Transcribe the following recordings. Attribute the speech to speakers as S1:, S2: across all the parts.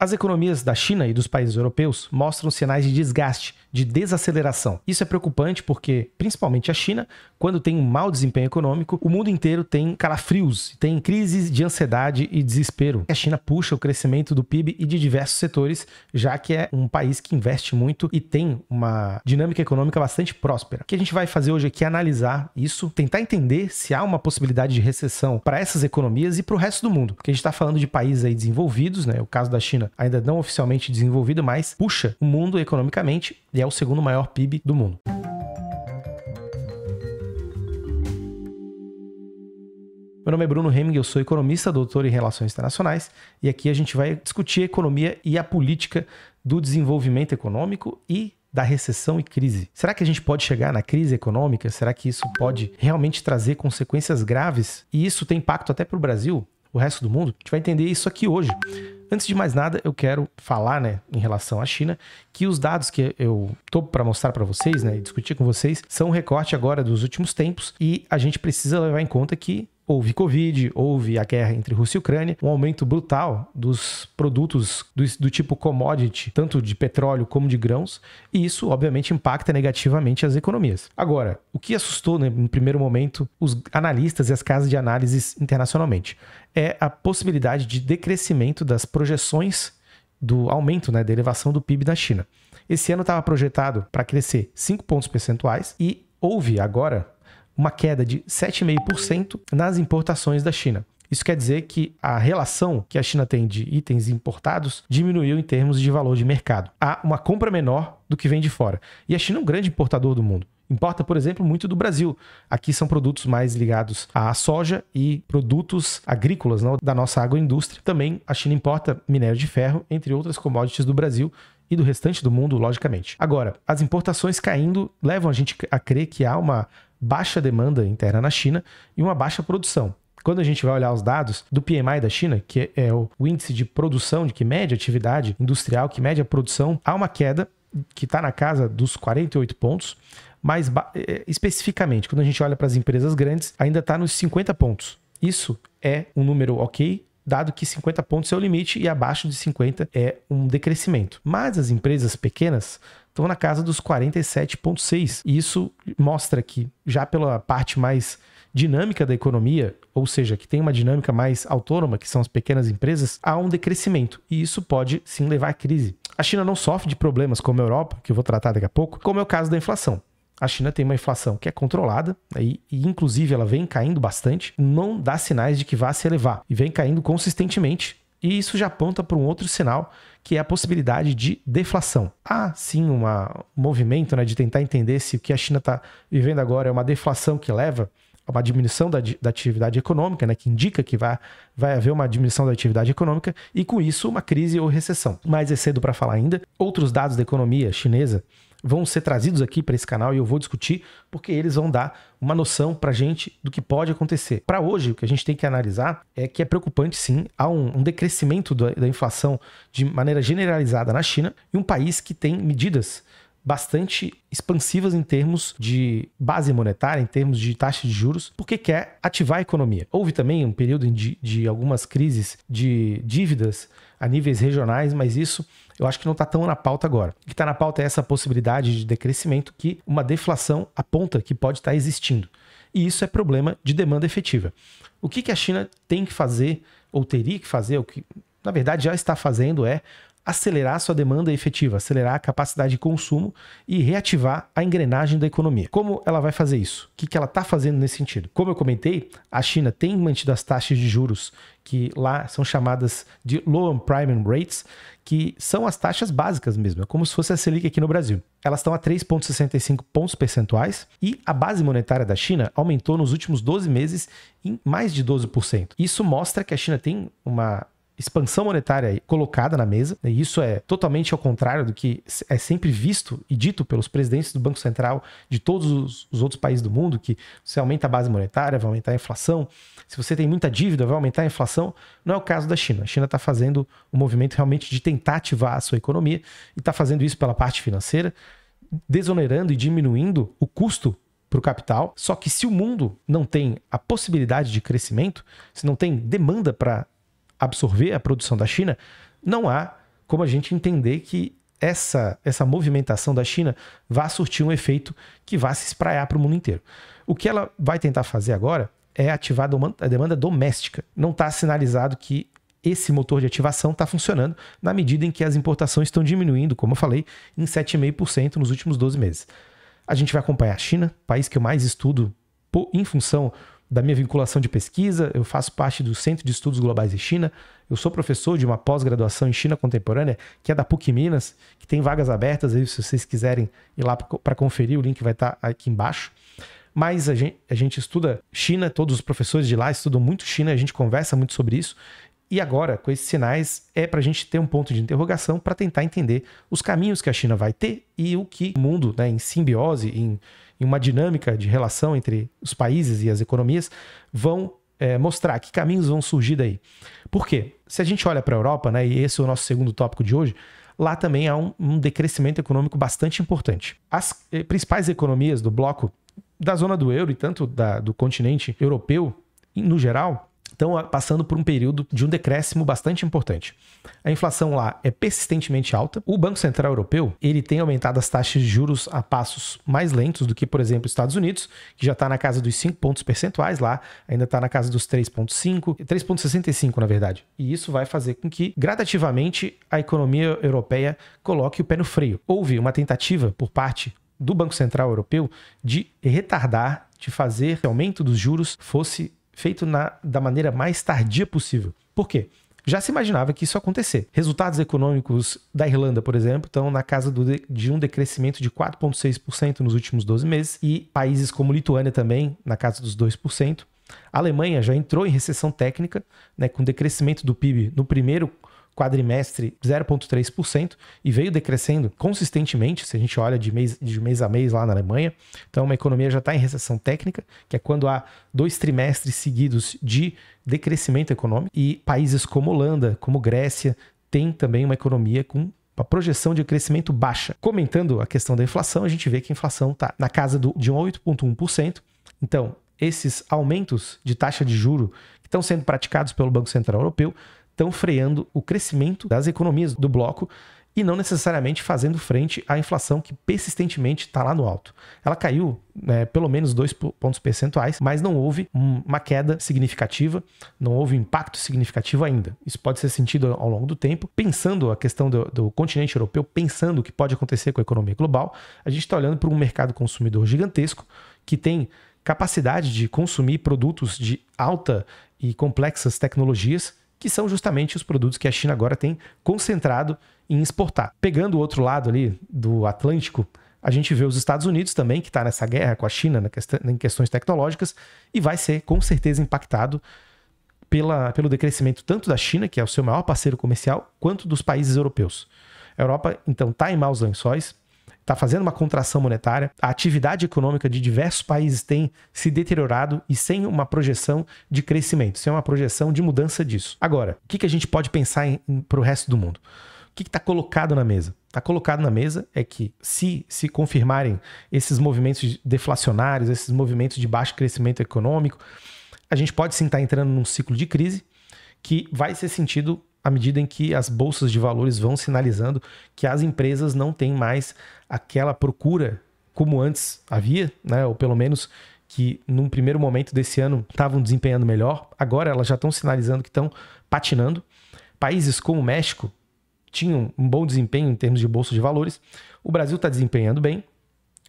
S1: As economias da China e dos países europeus mostram sinais de desgaste, de desaceleração. Isso é preocupante porque, principalmente a China, quando tem um mau desempenho econômico, o mundo inteiro tem calafrios, tem crises de ansiedade e desespero. A China puxa o crescimento do PIB e de diversos setores, já que é um país que investe muito e tem uma dinâmica econômica bastante próspera. O que a gente vai fazer hoje aqui é analisar isso, tentar entender se há uma possibilidade de recessão para essas economias e para o resto do mundo. Porque a gente está falando de países aí desenvolvidos, né? O caso da China ainda não oficialmente desenvolvido, mas puxa o mundo economicamente e é o segundo maior PIB do mundo. Meu nome é Bruno Hemming, eu sou economista, doutor em Relações Internacionais, e aqui a gente vai discutir a economia e a política do desenvolvimento econômico e da recessão e crise. Será que a gente pode chegar na crise econômica? Será que isso pode realmente trazer consequências graves? E isso tem impacto até para o Brasil, o resto do mundo? A gente vai entender isso aqui hoje. Antes de mais nada, eu quero falar, em relação à China, que os dados que eu estou para mostrar para vocês, e discutir com vocês, são um recorte agora dos últimos tempos e a gente precisa levar em conta que houve Covid, houve a guerra entre Rússia e Ucrânia, um aumento brutal dos produtos do tipo commodity, tanto de petróleo como de grãos, e isso, obviamente, impacta negativamente as economias. Agora, o que assustou, no primeiro momento, os analistas e as casas de análises internacionalmente é a possibilidade de decrescimento das projeções do aumento, da elevação do PIB da China. Esse ano estava projetado para crescer 5 pontos percentuais e houve agora uma queda de 7,5% nas importações da China. Isso quer dizer que a relação que a China tem de itens importados diminuiu em termos de valor de mercado. Há uma compra menor do que vem de fora. E a China é um grande importador do mundo. Importa, por exemplo, muito do Brasil. Aqui são produtos mais ligados à soja e produtos agrícolas, da nossa agroindústria. Também a China importa minério de ferro, entre outras commodities do Brasil e do restante do mundo, logicamente. Agora, as importações caindo levam a gente a crer que há uma baixa demanda interna na China e uma baixa produção. Quando a gente vai olhar os dados do PMI da China, que é o índice de produção, que mede a atividade industrial, que mede a produção, há uma queda que está na casa dos 48 pontos, mas especificamente, quando a gente olha para as empresas grandes, ainda está nos 50 pontos. Isso é um número ok, dado que 50 pontos é o limite e abaixo de 50 é um decrescimento. Mas as empresas pequenas estão na casa dos 47,6. E isso mostra que, já pela parte mais dinâmica da economia, ou seja, que tem uma dinâmica mais autônoma, que são as pequenas empresas, há um decrescimento. E isso pode, sim, levar à crise. A China não sofre de problemas como a Europa, que eu vou tratar daqui a pouco, como é o caso da inflação. A China tem uma inflação que é controlada e inclusive ela vem caindo bastante, não dá sinais de que vá se elevar e vem caindo consistentemente. E isso já aponta para um outro sinal, que é a possibilidade de deflação. Há sim um movimento de tentar entender se o que a China está vivendo agora é uma deflação que leva a uma diminuição da atividade econômica, que indica que vai haver uma diminuição da atividade econômica e com isso uma crise ou recessão. Mas é cedo para falar ainda. Outros dados da economia chinesa vão ser trazidos aqui para esse canal e eu vou discutir porque eles vão dar uma noção para a gente do que pode acontecer. Para hoje, o que a gente tem que analisar é que é preocupante sim, há um decrescimento da inflação de maneira generalizada na China e um país que tem medidas bastante expansivas em termos de base monetária, em termos de taxa de juros, porque quer ativar a economia. Houve também um período de algumas crises de dívidas a níveis regionais, mas isso eu acho que não está tão na pauta agora. O que está na pauta é essa possibilidade de decrescimento que uma deflação aponta que pode estar existindo. E isso é problema de demanda efetiva. O que a China tem que fazer, ou teria que fazer, o que na verdade já está fazendo é acelerar sua demanda efetiva, acelerar a capacidade de consumo e reativar a engrenagem da economia. Como ela vai fazer isso? O que ela está fazendo nesse sentido? Como eu comentei, a China tem mantido as taxas de juros que lá são chamadas de Low Unemployment Rates, que são as taxas básicas mesmo, é como se fosse a Selic aqui no Brasil. Elas estão a 3,65 pontos percentuais e a base monetária da China aumentou nos últimos 12 meses em mais de 12%. Isso mostra que a China tem uma expansão monetária colocada na mesa, e isso é totalmente ao contrário do que é sempre visto e dito pelos presidentes do Banco Central de todos os outros países do mundo, que você aumenta a base monetária, vai aumentar a inflação, se você tem muita dívida, vai aumentar a inflação. Não é o caso da China. A China está fazendo um movimento realmente de tentar ativar a sua economia e está fazendo isso pela parte financeira, desonerando e diminuindo o custo para o capital. Só que se o mundo não tem a possibilidade de crescimento, se não tem demanda para absorver a produção da China, não há como a gente entender que essa movimentação da China vai surtir um efeito que vai se espraiar para o mundo inteiro. O que ela vai tentar fazer agora é ativar a demanda doméstica. Não está sinalizado que esse motor de ativação está funcionando na medida em que as importações estão diminuindo, como eu falei, em 7,5% nos últimos 12 meses. A gente vai acompanhar a China, país que eu mais estudo em função da minha vinculação de pesquisa. Eu faço parte do Centro de Estudos Globais de China. Eu sou professor de uma pós-graduação em China Contemporânea, que é da PUC Minas, que tem vagas abertas aí, se vocês quiserem ir lá para conferir, o link vai estar aqui embaixo. Mas a gente estuda China, todos os professores de lá estudam muito China, a gente conversa muito sobre isso. E agora, com esses sinais, é para a gente ter um ponto de interrogação para tentar entender os caminhos que a China vai ter e o que o mundo, né, em simbiose, em uma dinâmica de relação entre os países e as economias, vão mostrar que caminhos vão surgir daí. Por quê? Se a gente olha para a Europa, né, e esse é o nosso segundo tópico de hoje, lá também há um decrescimento econômico bastante importante. As principais economias do bloco da zona do euro e tanto do continente europeu, no geral, estão passando por um período de um decréscimo bastante importante. A inflação lá é persistentemente alta. O Banco Central Europeu ele tem aumentado as taxas de juros a passos mais lentos do que, por exemplo, os Estados Unidos, que já está na casa dos 5 pontos percentuais, lá ainda está na casa dos 3,5, 3,65 na verdade. E isso vai fazer com que, gradativamente, a economia europeia coloque o pé no freio. Houve uma tentativa por parte do Banco Central Europeu de retardar, de fazer que o aumento dos juros fosse feito da maneira mais tardia possível. Por quê? Já se imaginava que isso ia acontecer. Resultados econômicos da Irlanda, por exemplo, estão na casa de um decrescimento de 4,6% nos últimos 12 meses e países como Lituânia também na casa dos 2%. A Alemanha já entrou em recessão técnica, né, com decrescimento do PIB no primeiro quadrimestre 0,3% e veio decrescendo consistentemente, se a gente olha de mês a mês lá na Alemanha. Então, uma economia já está em recessão técnica, que é quando há 2 trimestres seguidos de decrescimento econômico. E países como Holanda, como Grécia, têm também uma economia com uma projeção de crescimento baixa. Comentando a questão da inflação, a gente vê que a inflação está na casa de 8,1%. Então, esses aumentos de taxa de juro que estão sendo praticados pelo Banco Central Europeu estão freando o crescimento das economias do bloco e não necessariamente fazendo frente à inflação que persistentemente está lá no alto. Ela caiu pelo menos 2 pontos percentuais, mas não houve uma queda significativa, não houve impacto significativo ainda. Isso pode ser sentido ao longo do tempo. Pensando a questão do continente europeu, pensando o que pode acontecer com a economia global, a gente está olhando para um mercado consumidor gigantesco que tem capacidade de consumir produtos de alta e complexas tecnologias, que são justamente os produtos que a China agora tem concentrado em exportar. Pegando o outro lado ali do Atlântico, a gente vê os Estados Unidos também, que está nessa guerra com a China em questões tecnológicas, e vai ser com certeza impactado pelo decrescimento tanto da China, que é o seu maior parceiro comercial, quanto dos países europeus. A Europa, então, está em maus lençóis, está fazendo uma contração monetária, a atividade econômica de diversos países tem se deteriorado e sem uma projeção de crescimento, sem uma projeção de mudança disso. Agora, o que a gente pode pensar para o resto do mundo? O que está colocado na mesa? Está colocado na mesa é que se confirmarem esses movimentos deflacionários, esses movimentos de baixo crescimento econômico, a gente pode sim estar entrando num ciclo de crise que vai ser sentido à medida em que as bolsas de valores vão sinalizando que as empresas não têm mais aquela procura como antes havia, né? Ou pelo menos que num primeiro momento desse ano estavam desempenhando melhor. Agora elas já estão sinalizando que estão patinando. Países como o México tinham um bom desempenho em termos de bolsa de valores. O Brasil está desempenhando bem,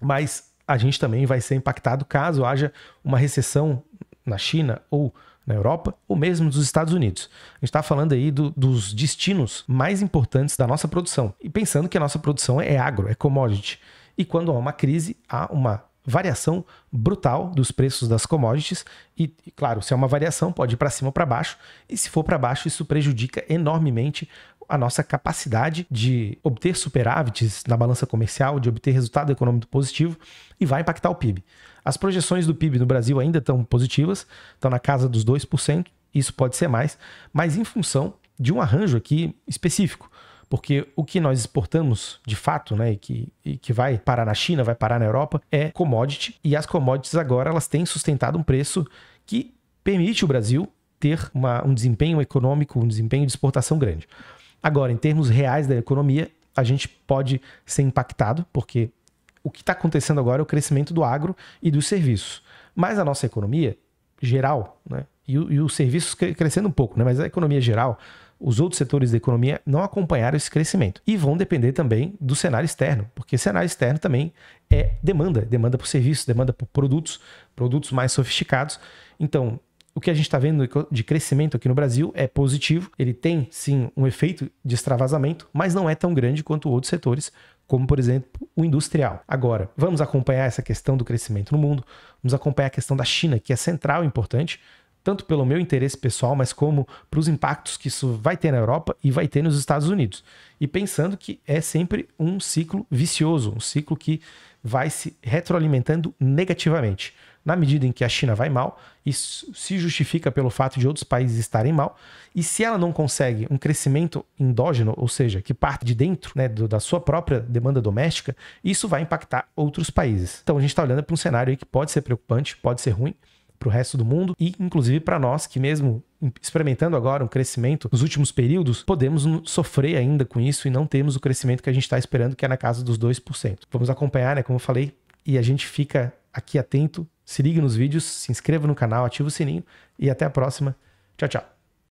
S1: mas a gente também vai ser impactado caso haja uma recessão na China ou na Europa, ou mesmo nos Estados Unidos. A gente está falando aí dos destinos mais importantes da nossa produção. E pensando que a nossa produção é agro, é commodity. E quando há uma crise, há uma variação brutal dos preços das commodities. E claro, se há uma variação, pode ir para cima ou para baixo. E se for para baixo, isso prejudica enormemente a nossa capacidade de obter superávites na balança comercial, de obter resultado econômico positivo e vai impactar o PIB. As projeções do PIB no Brasil ainda estão positivas, estão na casa dos 2%, isso pode ser mais, mas em função de um arranjo aqui específico, porque o que nós exportamos de fato, né, e que vai parar na China, vai parar na Europa, é commodity, e as commodities agora elas têm sustentado um preço que permite o Brasil ter um desempenho econômico, um desempenho de exportação grande. Agora, em termos reais da economia, a gente pode ser impactado, porque o que está acontecendo agora é o crescimento do agro e dos serviços. Mas a nossa economia geral, né, e os serviços crescendo um pouco, né, mas a economia geral, os outros setores da economia não acompanharam esse crescimento. E vão depender também do cenário externo, porque cenário externo também é demanda por serviços, demanda por produtos mais sofisticados. Então, o que a gente está vendo de crescimento aqui no Brasil é positivo. Ele tem, sim, um efeito de extravasamento, mas não é tão grande quanto outros setores, como, por exemplo, o industrial. Agora, vamos acompanhar essa questão do crescimento no mundo, vamos acompanhar a questão da China, que é central e importante, tanto pelo meu interesse pessoal, mas como para os impactos que isso vai ter na Europa e vai ter nos Estados Unidos. E pensando que é sempre um ciclo vicioso, um ciclo que vai se retroalimentando negativamente. Na medida em que a China vai mal, isso se justifica pelo fato de outros países estarem mal, e se ela não consegue um crescimento endógeno, ou seja, que parte de dentro, né, da sua própria demanda doméstica, isso vai impactar outros países. Então a gente está olhando para um cenário aí que pode ser preocupante, pode ser ruim para o resto do mundo e inclusive para nós que mesmo experimentando agora um crescimento nos últimos períodos, podemos sofrer ainda com isso e não temos o crescimento que a gente está esperando, que é na casa dos 2%. Vamos acompanhar, né, como eu falei, e a gente fica aqui atento. Se ligue nos vídeos, se inscreva no canal, ativa o sininho e até a próxima. Tchau, tchau.